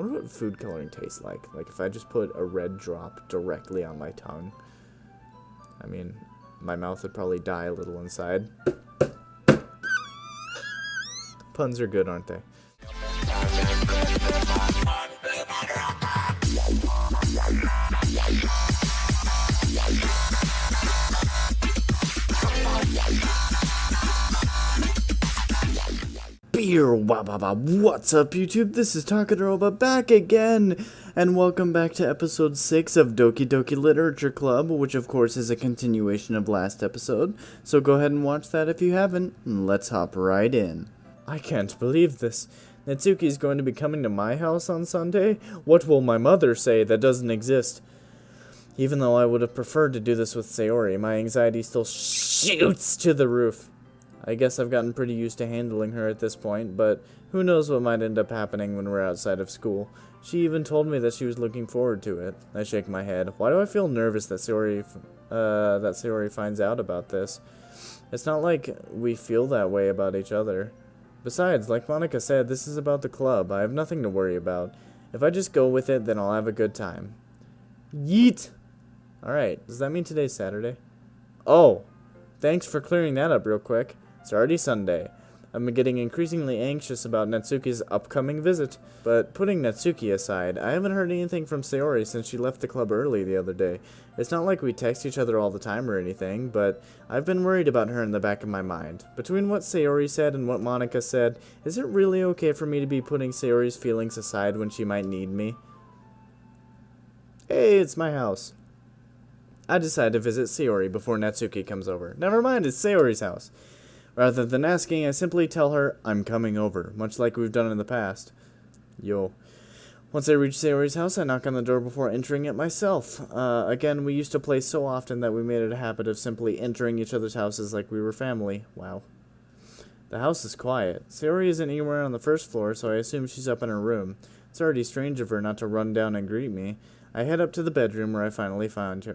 wonder what food coloring tastes like. Like, if I just put a red drop directly on my tongue. I mean, my mouth would probably die a little inside. Puns are good, aren't they? What's up, YouTube? This is Takadaroba back again, and welcome back to episode 6 of Doki Doki Literature Club, which of course is a continuation of last episode, so go ahead and watch that if you haven't, and let's hop right in. I can't believe this. Natsuki is going to be coming to my house on Sunday? What will my mother say that doesn't exist? Even though I would have preferred to do this with Sayori, my anxiety still shoots to the roof. I guess I've gotten pretty used to handling her at this point, but who knows what might end up happening when we're outside of school. She even told me that she was looking forward to it. I shake my head. Why do I feel nervous that Sayori finds out about this? It's not like we feel that way about each other. Besides, like Monica said, this is about the club. I have nothing to worry about. If I just go with it, then I'll have a good time. Yeet! Alright, does that mean today's Saturday? Oh, thanks for clearing that up real quick. It's already Sunday. I'm getting increasingly anxious about Natsuki's upcoming visit. But putting Natsuki aside, I haven't heard anything from Sayori since she left the club early the other day. It's not like we text each other all the time or anything, but I've been worried about her in the back of my mind. Between what Sayori said and what Monica said, is it really okay for me to be putting Sayori's feelings aside when she might need me? Hey, it's my house. I decide to visit Sayori before Natsuki comes over. Never mind, it's Sayori's house. Rather than asking, I simply tell her, I'm coming over, much like we've done in the past. Yo. Once I reach Sayori's house, I knock on the door before entering it myself. Again, we used to play so often that we made it a habit of simply entering each other's houses like we were family. Wow. The house is quiet. Sayori isn't anywhere on the first floor, so I assume she's up in her room. It's already strange of her not to run down and greet me. I head up to the bedroom where I finally found her.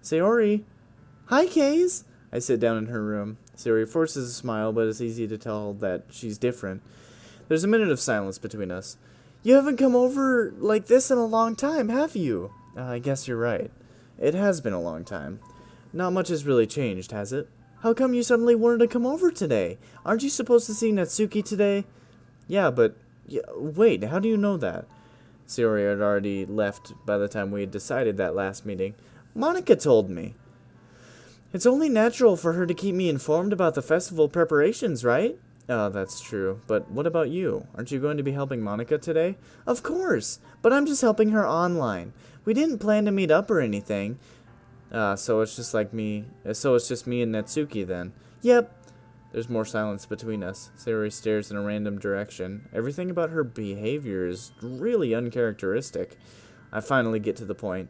Sayori! Hi, Kaze! I sit down in her room. Sayori forces a smile, but it's easy to tell that she's different. There's a minute of silence between us. You haven't come over like this in a long time, have you? I guess you're right. It has been a long time. Not much has really changed, has it? How come you suddenly wanted to come over today? Aren't you supposed to see Natsuki today? Yeah, but... wait, how do you know that? Sayori had already left by the time we had decided that last meeting. Monica told me. It's only natural for her to keep me informed about the festival preparations, right? Oh, that's true. But what about you? Aren't you going to be helping Monica today? Of course, but I'm just helping her online. We didn't plan to meet up or anything. So it's just me and Natsuki then. Yep. There's more silence between us. Sayori stares in a random direction. Everything about her behavior is really uncharacteristic. I finally get to the point.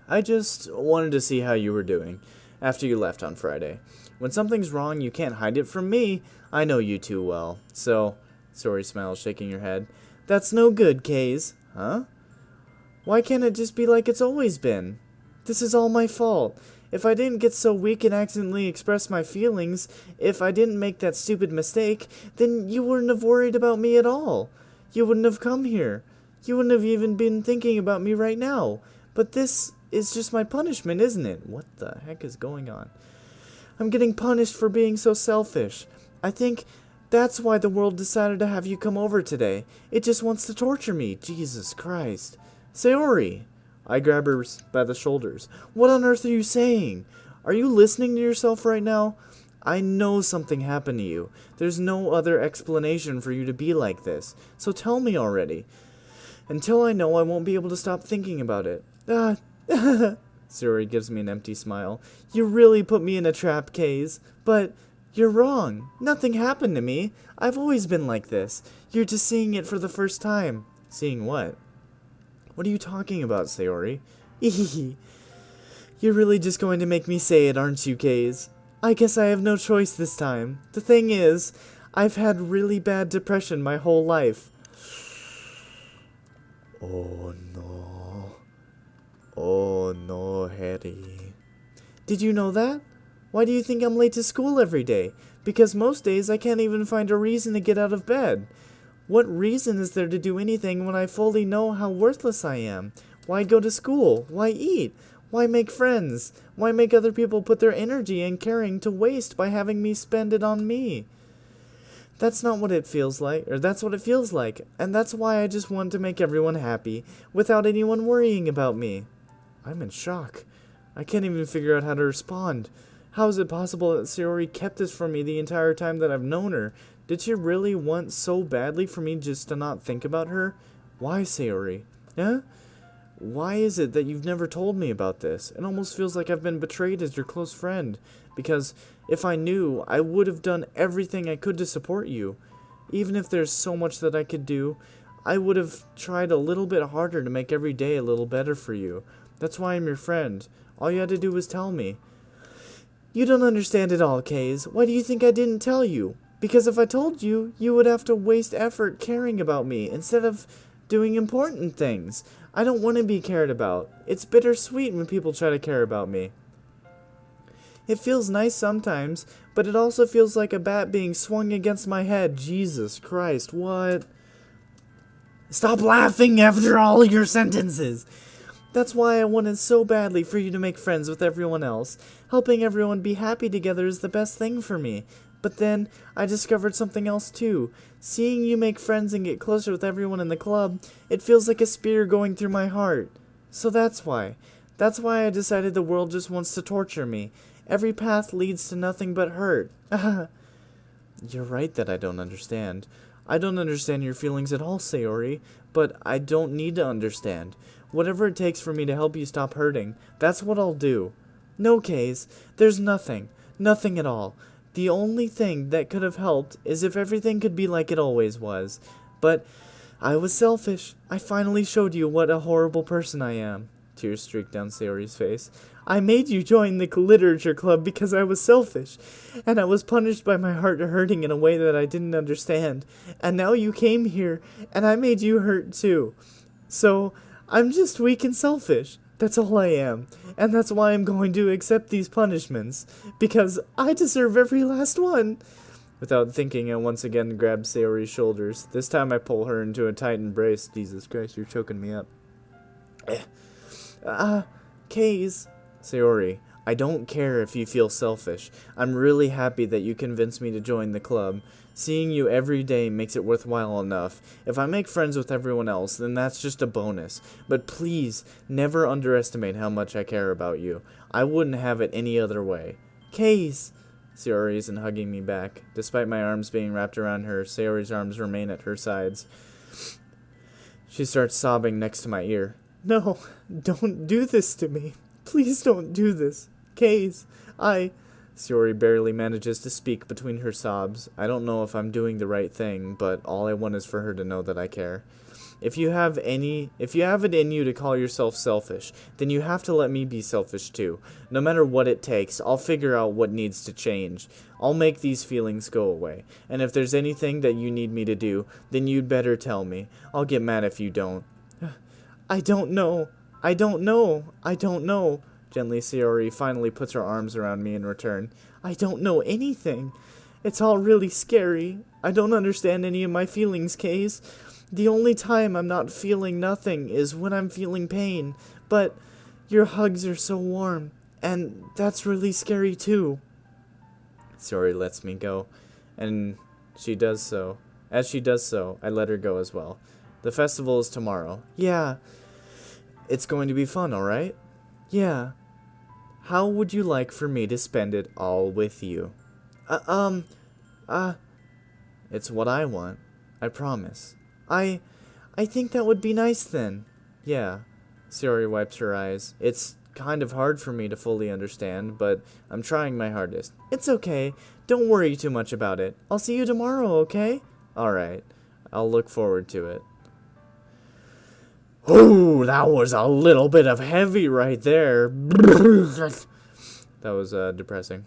I just wanted to see how you were doing after you left on Friday. When something's wrong, you can't hide it from me. I know you too well. So, Sayori smiles, shaking her head. That's no good, Kaze. Huh? Why can't it just be like it's always been? This is all my fault. If I didn't get so weak and accidentally express my feelings, if I didn't make that stupid mistake, then you wouldn't have worried about me at all. You wouldn't have come here. You wouldn't have even been thinking about me right now. But this is just my punishment, isn't it? What the heck is going on? I'm getting punished for being so selfish. I think that's why the world decided to have you come over today. It just wants to torture me. Jesus Christ. Sayori! I grab her by the shoulders. What on earth are you saying? Are you listening to yourself right now? I know something happened to you. There's no other explanation for you to be like this. So tell me already. Until I know, I won't be able to stop thinking about it. Sayori gives me an empty smile. You really put me in a trap, Kaze. But you're wrong. Nothing happened to me. I've always been like this. You're just seeing it for the first time. Seeing what? What are you talking about, Sayori? You're really just going to make me say it, aren't you, Kaze? I guess I have no choice this time. The thing is, I've had really bad depression my whole life. Oh no. Oh no, Harry. Did you know that? Why do you think I'm late to school every day? Because most days I can't even find a reason to get out of bed. What reason is there to do anything when I fully know how worthless I am? Why go to school? Why eat? Why make friends? Why make other people put their energy and caring to waste by having me spend it on me? That's not what it feels like, or that's what it feels like, and that's why I just want to make everyone happy, without anyone worrying about me. I'm in shock. I can't even figure out how to respond. How is it possible that Sayori kept this from me the entire time that I've known her? Did she really want so badly for me just to not think about her? Why, Sayori? Huh? Why is it that you've never told me about this? It almost feels like I've been betrayed as your close friend. Because if I knew, I would have done everything I could to support you. Even if there's so much that I could do, I would have tried a little bit harder to make every day a little better for you. That's why I'm your friend. All you had to do was tell me. You don't understand at all, Kaze. Why do you think I didn't tell you? Because if I told you, you would have to waste effort caring about me instead of doing important things. I don't want to be cared about. It's bittersweet when people try to care about me. It feels nice sometimes, but it also feels like a bat being swung against my head. Jesus Christ, what? Stop laughing after all your sentences! That's why I wanted so badly for you to make friends with everyone else. Helping everyone be happy together is the best thing for me. But then, I discovered something else too. Seeing you make friends and get closer with everyone in the club, it feels like a spear going through my heart. So that's why. That's why I decided the world just wants to torture me. Every path leads to nothing but hurt. You're right that I don't understand. I don't understand your feelings at all, Sayori, but I don't need to understand. Whatever it takes for me to help you stop hurting, that's what I'll do. No, Kaze, there's nothing. Nothing at all. The only thing that could have helped is if everything could be like it always was. But I was selfish. I finally showed you what a horrible person I am. Tears streaked down Sayori's face. I made you join the literature club because I was selfish, and I was punished by my heart hurting in a way that I didn't understand. And now you came here, and I made you hurt too. So, I'm just weak and selfish. That's all I am. And that's why I'm going to accept these punishments. Because I deserve every last one. Without thinking, I once again grabbed Sayori's shoulders. This time I pull her into a tight embrace. Jesus Christ, you're choking me up. Kaze. Sayori, I don't care if you feel selfish. I'm really happy that you convinced me to join the club. Seeing you every day makes it worthwhile enough. If I make friends with everyone else, then that's just a bonus. But please, never underestimate how much I care about you. I wouldn't have it any other way. Kaze! Sayori isn't hugging me back. Despite my arms being wrapped around her, Sayori's arms remain at her sides. She starts sobbing next to my ear. No, don't do this to me. Please don't do this. Kaze, Sayori barely manages to speak between her sobs. I don't know if I'm doing the right thing, but all I want is for her to know that I care. If you have it in you to call yourself selfish, then you have to let me be selfish too. No matter what it takes, I'll figure out what needs to change. I'll make these feelings go away. And if there's anything that you need me to do, then you'd better tell me. I'll get mad if you don't. I don't know. Gently, Sayori finally puts her arms around me in return. I don't know anything. It's all really scary. I don't understand any of my feelings, Kaze. The only time I'm not feeling nothing is when I'm feeling pain. But your hugs are so warm, and that's really scary too. Sayori lets me go, and she does so. As she does so, I let her go as well. The festival is tomorrow. Yeah. It's going to be fun, alright? Yeah. How would you like for me to spend it all with you? It's what I want. I promise. I think that would be nice then. Yeah. Sayori wipes her eyes. It's kind of hard for me to fully understand, but I'm trying my hardest. It's okay. Don't worry too much about it. I'll see you tomorrow, okay? Alright. I'll look forward to it. Ooh, that was a little bit of heavy right there. That was depressing.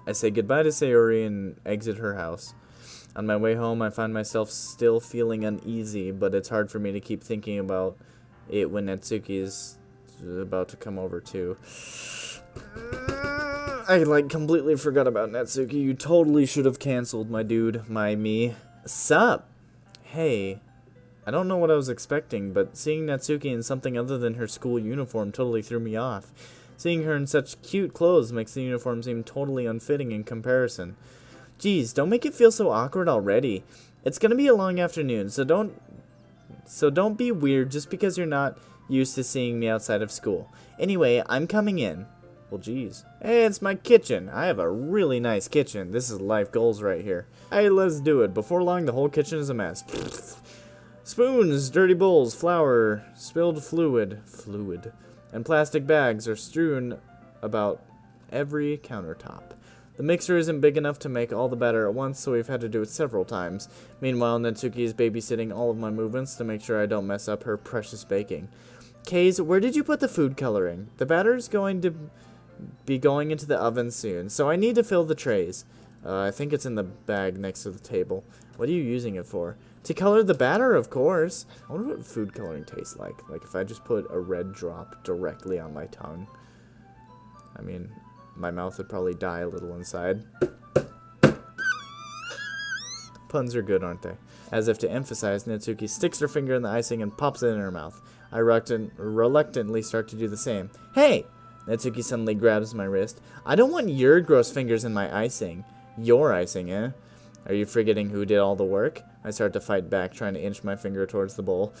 I say goodbye to Sayori and exit her house. On my way home, I find myself still feeling uneasy, but it's hard for me to keep thinking about it when Natsuki is about to come over too. I completely forgot about Natsuki. You totally should have canceled, my dude, me. Sup? Hey, I don't know what I was expecting, but seeing Natsuki in something other than her school uniform totally threw me off. Seeing her in such cute clothes makes the uniform seem totally unfitting in comparison. Geez, don't make it feel so awkward already. It's gonna be a long afternoon, so don't be weird just because you're not used to seeing me outside of school. Anyway, I'm coming in. Well, geez. Hey, it's my kitchen. I have a really nice kitchen. This is life goals right here. Hey, let's do it. Before long, the whole kitchen is a mess. Spoons, dirty bowls, flour, spilled fluid, and plastic bags are strewn about every countertop. The mixer isn't big enough to make all the batter at once, so we've had to do it several times. Meanwhile, Natsuki is babysitting all of my movements to make sure I don't mess up her precious baking. Kaze, where did you put the food coloring? The batter is going to be going into the oven soon, so I need to fill the trays. I think it's in the bag next to the table. What are you using it for? To color the batter, of course. I wonder what food coloring tastes like. Like if I just put a red drop directly on my tongue. I mean, my mouth would probably die a little inside. Puns are good, aren't they? As if to emphasize, Natsuki sticks her finger in the icing and pops it in her mouth. I reluctantly start to do the same. Hey! Natsuki suddenly grabs my wrist. I don't want your gross fingers in my icing. Your icing, eh? Are you forgetting who did all the work? I start to fight back, trying to inch my finger towards the bowl.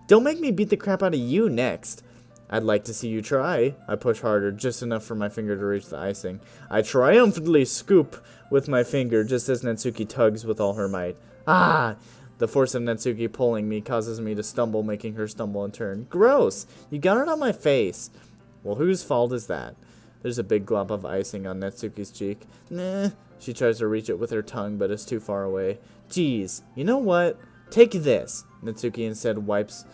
Don't make me beat the crap out of you next. I'd like to see you try. I push harder, just enough for my finger to reach the icing. I triumphantly scoop with my finger, just as Natsuki tugs with all her might. Ah! The force of Natsuki pulling me causes me to stumble, making her stumble in turn. Gross! You got it on my face. Well, whose fault is that? There's a big glob of icing on Natsuki's cheek. Nah. She tries to reach it with her tongue, but is too far away. Geez, you know what? Take this. Natsuki instead wipes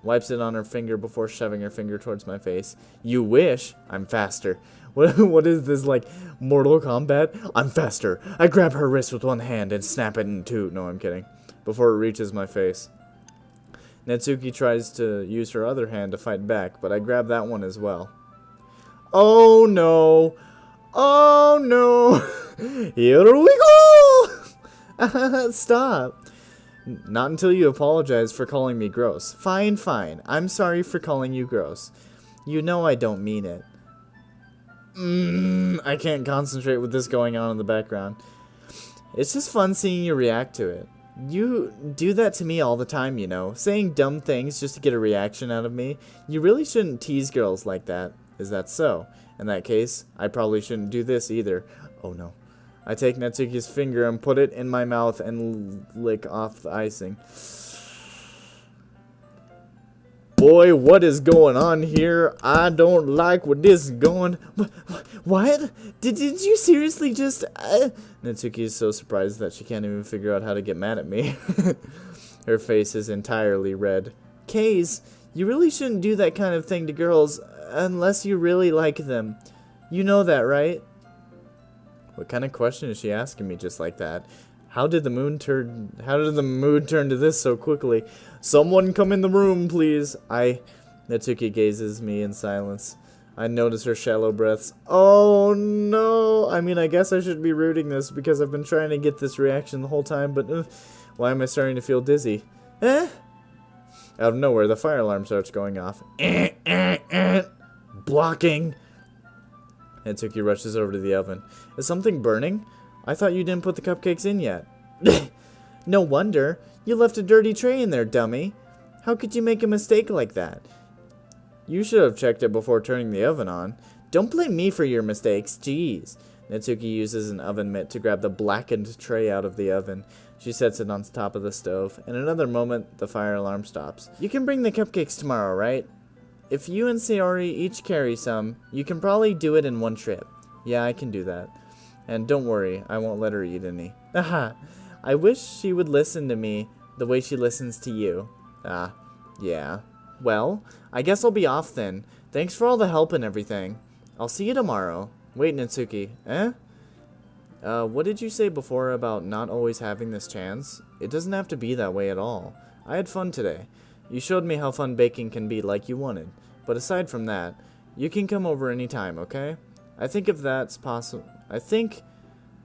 it on her finger before shoving her finger towards my face. You wish. I'm faster. What is this, like, Mortal Kombat? I'm faster. I grab her wrist with one hand and snap it in two. No, I'm kidding. Before it reaches my face. Natsuki tries to use her other hand to fight back, but I grab that one as well. Oh no! Oh no! Here we go! Stop. Not until you apologize for calling me gross. Fine, fine. I'm sorry for calling you gross. You know I don't mean it. I can't concentrate with this going on in the background. It's just fun seeing you react to it. You do that to me all the time, you know. Saying dumb things just to get a reaction out of me. You really shouldn't tease girls like that. Is that so? In that case, I probably shouldn't do this either. Oh no. I take Natsuki's finger and put it in my mouth and lick off the icing. Boy, what is going on here? I don't like where this is going. What? Did you seriously just... Natsuki is so surprised that she can't even figure out how to get mad at me. Her face is entirely red. Kaze, you really shouldn't do that kind of thing to girls unless you really like them. You know that, right? What kind of question is she asking me just like that? How did the mood turn to this so quickly? Someone come in the room, please. Natsuki gazes me in silence. I notice her shallow breaths. Oh no! I mean, I guess I should be rooting this because I've been trying to get this reaction the whole time, but why am I starting to feel dizzy? Out of nowhere, the fire alarm starts going off. Blocking! Natsuki rushes over to the oven. Is something burning? I thought you didn't put the cupcakes in yet. No wonder. You left a dirty tray in there, dummy. How could you make a mistake like that? You should have checked it before turning the oven on. Don't blame me for your mistakes, jeez. Natsuki uses an oven mitt to grab the blackened tray out of the oven. She sets it on top of the stove. In another moment, the fire alarm stops. You can bring the cupcakes tomorrow, right? If you and Sayori each carry some, you can probably do it in one trip. Yeah, I can do that. And don't worry, I won't let her eat any. Aha! I wish she would listen to me the way she listens to you. Ah, yeah. Well, I guess I'll be off then. Thanks for all the help and everything. I'll see you tomorrow. Wait, Natsuki. What did you say before about not always having this chance? It doesn't have to be that way at all. I had fun today. You showed me how fun baking can be like you wanted. But aside from that, you can come over anytime, okay? I think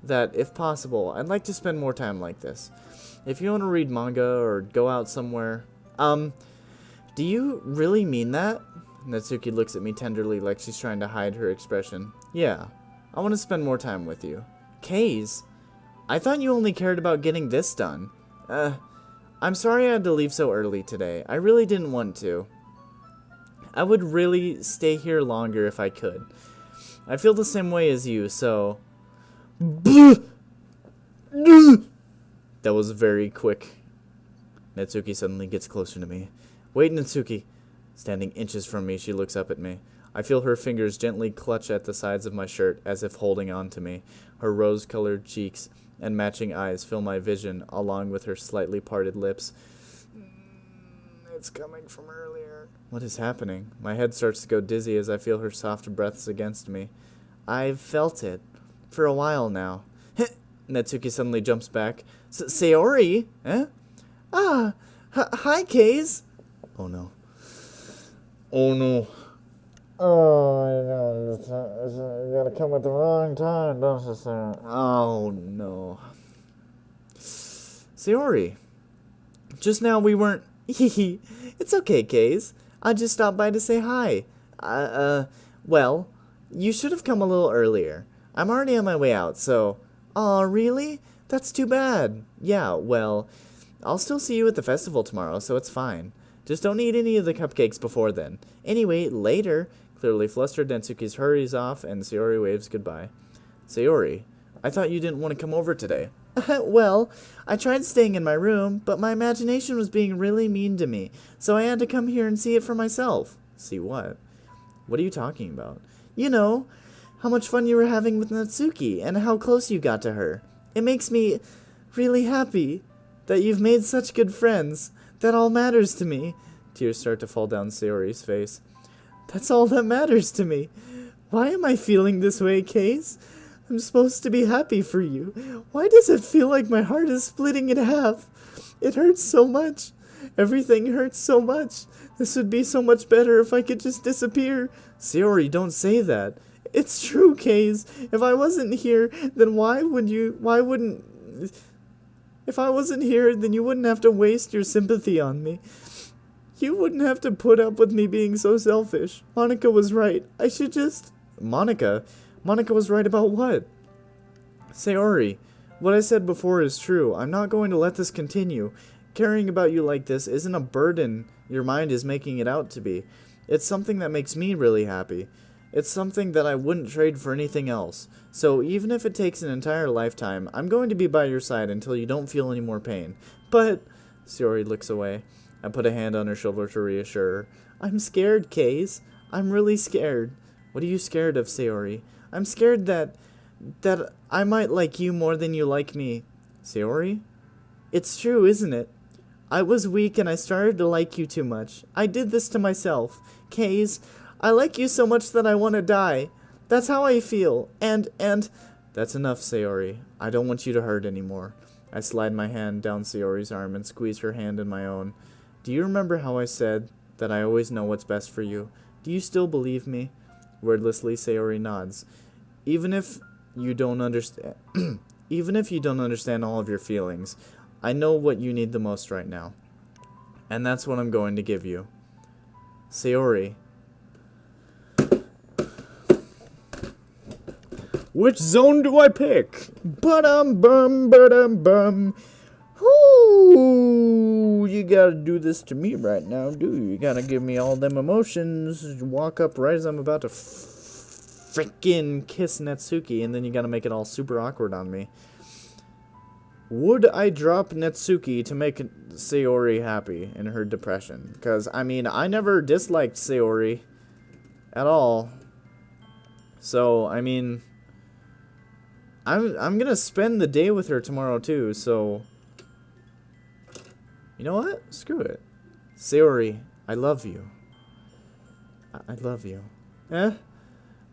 that, if possible, I'd like to spend more time like this. If you want to read manga or go out somewhere... do you really mean that? Natsuki looks at me tenderly like she's trying to hide her expression. Yeah, I want to spend more time with you. Kaze, I thought you only cared about getting this done. I'm sorry I had to leave so early today. I really didn't want to. I would really stay here longer if I could. I feel the same way as you, so... That was very quick. Natsuki suddenly gets closer to me. Wait, Natsuki. Standing inches from me, she looks up at me. I feel her fingers gently clutch at the sides of my shirt as if holding on to me. Her rose-colored cheeks and matching eyes fill my vision, along with her slightly parted lips. It's coming from earlier. What is happening? My head starts to go dizzy as I feel her soft breaths against me. I've felt it. For a while now. Natsuki suddenly jumps back. Sayori? Eh? Ah! Hi, Kaze! Oh no. Oh no. Oh, you gotta come at the wrong time, don't you, sir? Oh no. Sayori. Just now we weren't... It's okay, Kaze. I just stopped by to say hi. Well, you should have come a little earlier. I'm already on my way out, so... Aw, really? That's too bad. Yeah, well, I'll still see you at the festival tomorrow, so it's fine. Just don't eat any of the cupcakes before then. Anyway, later. Clearly flustered, Natsuki hurries off, and Sayori waves goodbye. Sayori, I thought you didn't want to come over today. Well, I tried staying in my room, but my imagination was being really mean to me, so I had to come here and see it for myself. See what? What are you talking about? You know, how much fun you were having with Natsuki, and how close you got to her. It makes me really happy that you've made such good friends. That all matters to me. Tears start to fall down Sayori's face. That's all that matters to me. Why am I feeling this way, Kaze? I'm supposed to be happy for you. Why does it feel like my heart is splitting in half? It hurts so much. Everything hurts so much. This would be so much better if I could just disappear. Sayori, don't say that. It's true, Kaze. If I wasn't here, then If I wasn't here, then you wouldn't have to waste your sympathy on me. You wouldn't have to put up with me being so selfish. Monica was right. I should just... Monica? Monica was right about what? Sayori, what I said before is true. I'm not going to let this continue. Caring about you like this isn't a burden your mind is making it out to be. It's something that makes me really happy. It's something that I wouldn't trade for anything else. So even if it takes an entire lifetime, I'm going to be by your side until you don't feel any more pain. But... Sayori looks away. I put a hand on her shoulder to reassure her. I'm scared, Kaze. I'm really scared. What are you scared of, Sayori? I'm scared that I might like you more than you like me. Sayori? It's true, isn't it? I was weak and I started to like you too much. I did this to myself. Kaze, I like you so much that I want to die. That's how I feel. And... That's enough, Sayori. I don't want you to hurt anymore. I slide my hand down Sayori's arm and squeeze her hand in my own. Do you remember how I said that I always know what's best for you? Do you still believe me? Wordlessly, Sayori nods. Even if you don't understand... Even if you don't understand all of your feelings, I know what you need the most right now. And that's what I'm going to give you. Sayori... Which zone do I pick? Ba-dum-bum. Ooh, you gotta do this to me right now, do you? You gotta give me all them emotions. Walk up right as I'm about to frickin' kiss Natsuki, and then you gotta make it all super awkward on me. Would I drop Natsuki to make Sayori happy in her depression? Because, I mean, I never disliked Sayori at all. So, I mean... I'm gonna spend the day with her tomorrow too, so... You know what? Screw it. Sayori, I love you. I love you.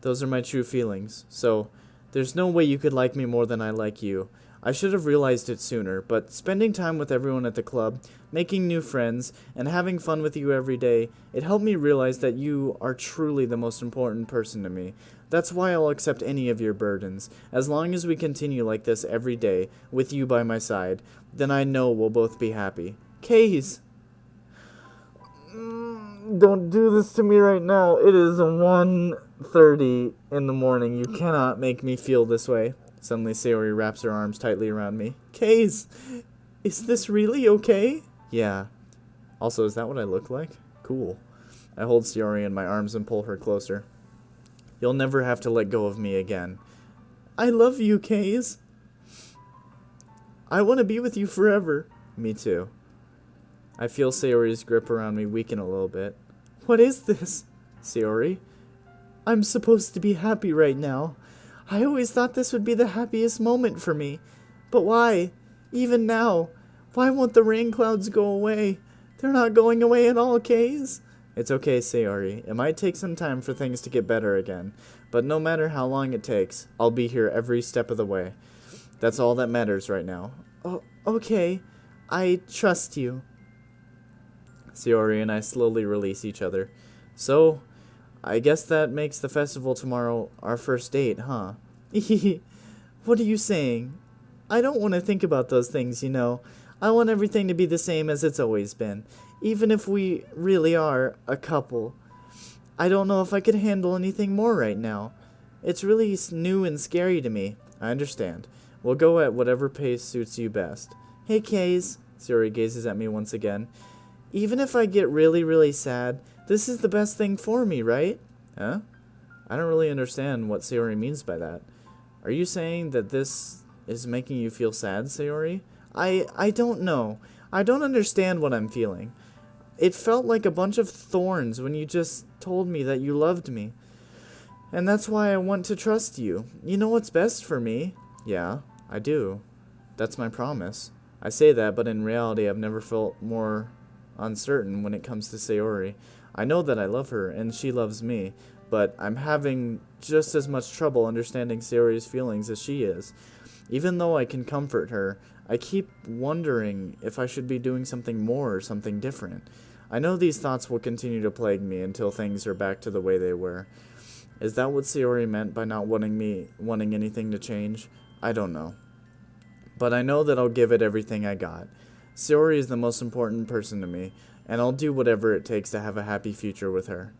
Those are my true feelings. So, there's no way you could like me more than I like you. I should have realized it sooner, but spending time with everyone at the club, making new friends, and having fun with you every day, it helped me realize that you are truly the most important person to me. That's why I'll accept any of your burdens. As long as we continue like this every day, with you by my side, then I know we'll both be happy. Kaze! Don't do this to me right now. It is 1:30 in the morning. You cannot make me feel this way. Suddenly, Sayori wraps her arms tightly around me. Kaze, is this really okay? Yeah. Also, is that what I look like? Cool. I hold Sayori in my arms and pull her closer. You'll never have to let go of me again. I love you, Kaze. I want to be with you forever. Me too. I feel Sayori's grip around me weaken a little bit. What is this? Sayori? I'm supposed to be happy right now. I always thought this would be the happiest moment for me. But why? Even now? Why won't the rain clouds go away? They're not going away at all, Kaze. It's okay, Sayori. It might take some time for things to get better again. But no matter how long it takes, I'll be here every step of the way. That's all that matters right now. Oh, okay. I trust you. Sayori and I slowly release each other. So, I guess that makes the festival tomorrow our first date, huh? What are you saying? I don't want to think about those things, you know. I want everything to be the same as it's always been, even if we really are a couple. I don't know if I could handle anything more right now. It's really new and scary to me. I understand. We'll go at whatever pace suits you best. Hey, Kaze. Sayori gazes at me once again. Even if I get really, really sad, this is the best thing for me, right? Huh? I don't really understand what Sayori means by that. Are you saying that this is making you feel sad, Sayori? I don't know. I don't understand what I'm feeling. It felt like a bunch of thorns when you just told me that you loved me. And that's why I want to trust you. You know what's best for me. Yeah, I do. That's my promise. I say that, but in reality, I've never felt more uncertain when it comes to Sayori. I know that I love her, and she loves me, but I'm having just as much trouble understanding Sayori's feelings as she is. Even though I can comfort her, I keep wondering if I should be doing something more or something different. I know these thoughts will continue to plague me until things are back to the way they were. Is that what Sayori meant by not wanting anything to change? I don't know. But I know that I'll give it everything I got. Sayori is the most important person to me, and I'll do whatever it takes to have a happy future with her.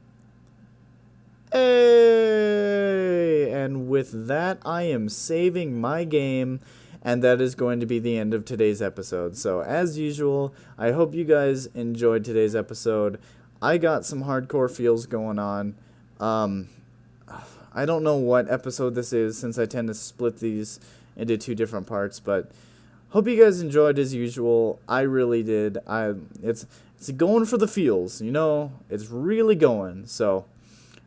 Hey! And with that, I am saving my game, and that is going to be the end of today's episode. So, as usual, I hope you guys enjoyed today's episode. I got some hardcore feels going on. I don't know what episode this is, since I tend to split these into two different parts, but hope you guys enjoyed as usual. I really did. It's going for the feels, you know. It's really going. So,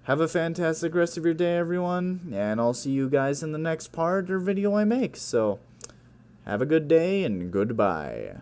have a fantastic rest of your day, everyone, and I'll see you guys in the next part or video I make. So, have a good day and goodbye.